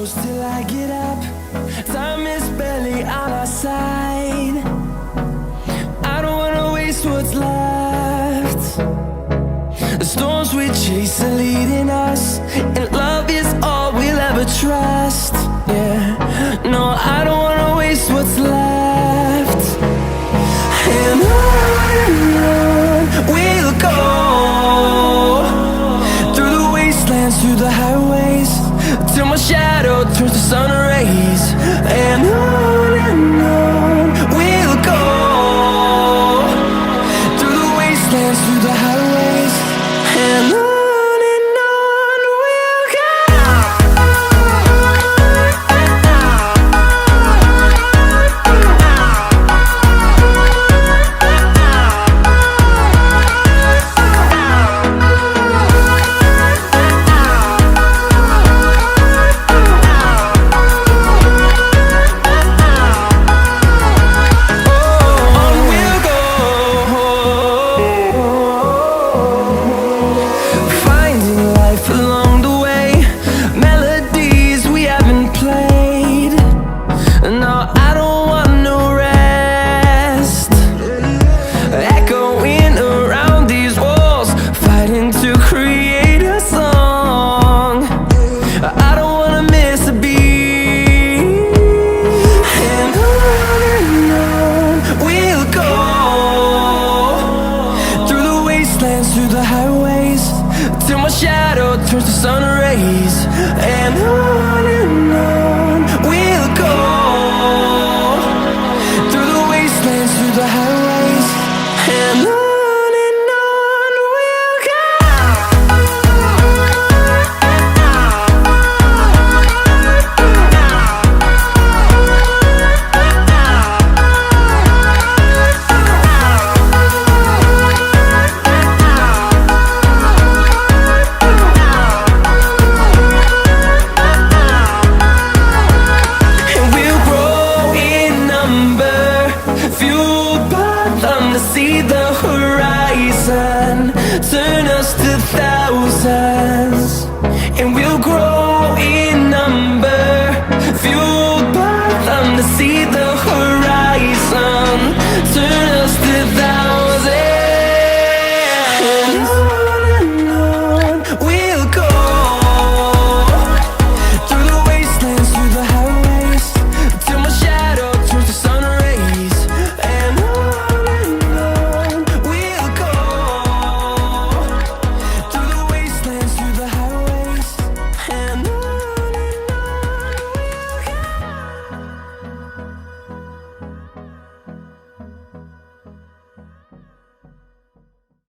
close till I get up. Time is barely on our side. I don't wanna waste what's left. The storms we chase are leading us, and love is all we'll ever trust. Yeah, no, I don't wanna waste what's left. And on we'll go, through the wastelands, through the highways, till my shadow turns to sun rays. And on we'll go, through the wastelands, through the highways, and on we'll go. Through the highways, till my shadow turns to sun rays. And on we'll go, through the wastelands, through the highways, and on we'll go. See the horizon, turn us to thousands, and we'll grow in number, fueled by them to see the